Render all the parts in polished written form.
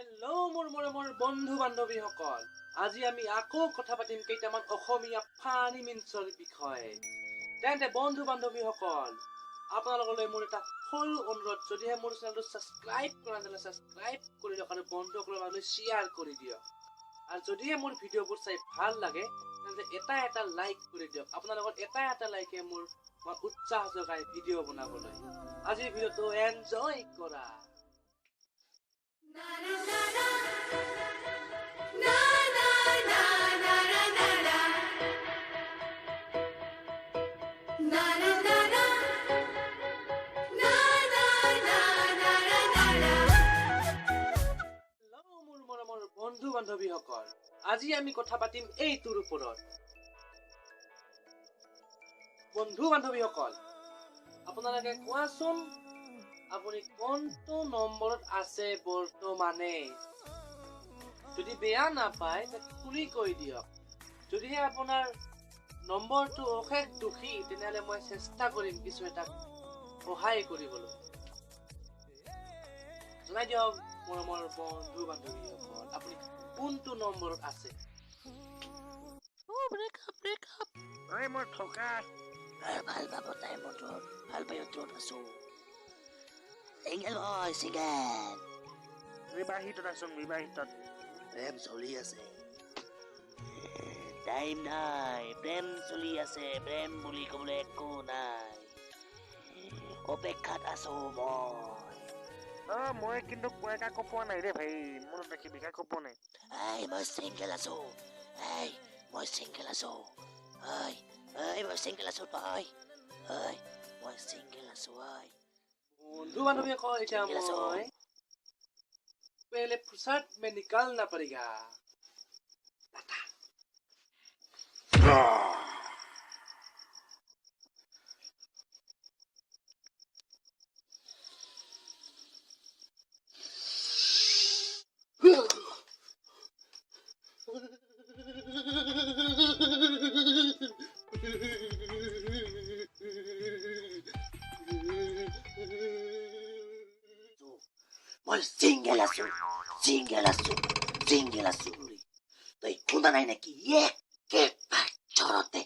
Hello' মোৰ বন্ধু বান্ধৱীসকল, আজি আমি আকৌ কথা পাতিম কেইটামান অসমীয়া ফানি মিনচৰ বিষয়ে। তেন্তে বন্ধু বান্ধৱীসকল, আপোনালোকলৈ মোৰ এটা সৰু অনুৰোধ, যদিহে মোৰ চেনেলটো ছাবস্ক্ৰাইব কৰা নাই ছাবস্ক্ৰাইব কৰি দিয়ক আৰু বন্ধুসকলৰ মাজলৈ শ্বেয়াৰ কৰি দিয়ক। আৰু যদিহে মোৰ ভিডিঅ'বোৰ চাই ভাল লাগে তেন্তে এটা লাইক কৰি দিয়ক। আপোনালোকৰ এটা লাইকে মোৰ উৎসাহ যোগায় ভিডিঅ' বনাবলৈ। আজিৰ ভিডিঅ'টো এনজয় কৰা। বন্ধু বান্ধৱীসকল, আজি আমি কথা পাতিম এইটোৰ ওপৰত। বন্ধু বান্ধৱীসকল, আপোনালোকে কোৱাচোন, আপুনি কোনটো নম্বৰত আছে বৰ্তমানে? যদি বেয়া নাপায় খুলি কৈ দিয়ক। যদিহে আপোনাৰ নম্বৰটো অশেষ দুখী তেনেহলে মই চেষ্টা কৰিম কিছু এটা সহায় কৰিবলৈ। জনাই দিয়ক মৰমৰ বন্ধু বান্ধৱীসকল, আপুনি কোনটো নম্বৰত আছে? ব্ৰেকআপ ঐ মোৰ থকা ভাল পাব তাই মতত ভাল পাই উত্তৰত আছো। সিংগেল হয় সিংগেল। বিবাহিতত আছো, বিবাহিতত। প্ৰেম চলি আছে, টাইম নাই। প্ৰেম চলি আছে, প্ৰেম বুলি কবলৈ একো নাই। অপেক্ষাত আছো মই কিন্তু কাকো পোৱা নাই ৰে ভাই, মনত ৰাখিবি কাকো পোৱা নাই। মই সিংগেল আছো, মই সিংগেল আছো, মই সিংগেল আছো, মই সিংগেল আছো। বন্ধু বান্ধৱীসকল, এতিয়া মই पहले फुर्सत में निकालना पड़ेगा। মই সিংগেল আছো, সিংগেল আছো, সিংগেল আছো। তই শুনা নাই নেকি? একেবাৰে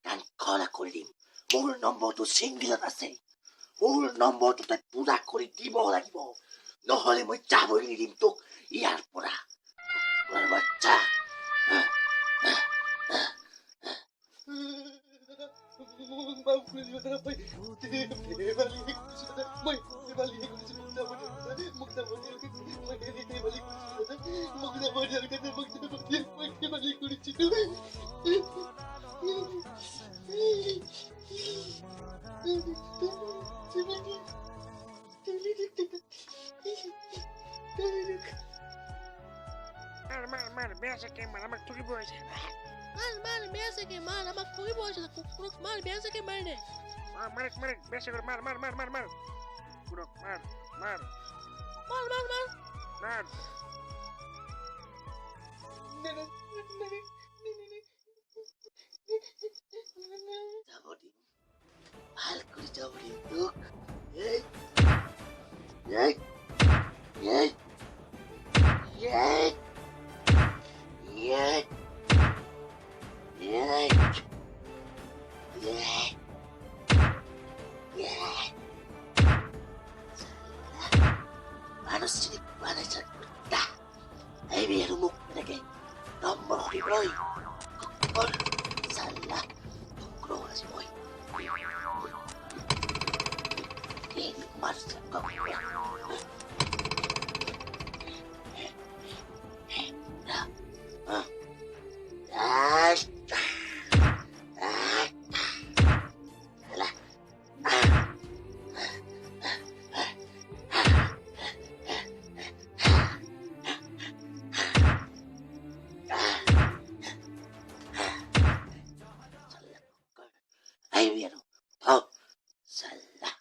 কাণ খোলা কৰি দিম। মোৰ নম্বৰটো সিংগেলত আছে। মোৰ নম্বৰটো তই পুৰা কৰি দিব লাগিব, নহলে মই যাবই নিদিম তোক ইয়াৰ পৰা। বাচ্চা মাৰ বেয়া চাকে মাৰ, আমাক ঠগিব হৈছে। মার বেয়া থেকে মার, আমাক ঠগিব আছে। কুকুরক মার, বেয়া থেকে মার দে। মার বেয়া চাকে মার কুকুৰক মাৰ। মাৰ যাব দিম, ভাল কৰি যাব দিম তোক। Paano sinipana sa kuta? Ay, mayroon mo pinagay. Nomor ko Roy. Kukul. Salah. Tungkro ka si Boy. Hindi mas ka ko. Ay, mayroon. Oh, salah.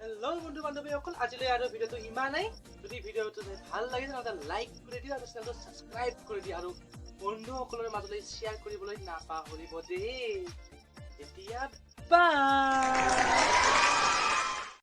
Hello' বন্ধু বান্ধৱীসকল, আজিলৈ আৰু ভিডিঅ'টো ইমানেই। যদি ভিডিঅ'টো ভাল লাগিছে তেন্তে লাইক কৰি দিয়া আৰু চেনেলটো ছাবস্ক্ৰাইব কৰি দিয়া আৰু বন্ধুসকলৰ মাজলৈ শ্বেয়াৰ কৰিবলৈ নাপাহৰিব দেই এতিয়া বাই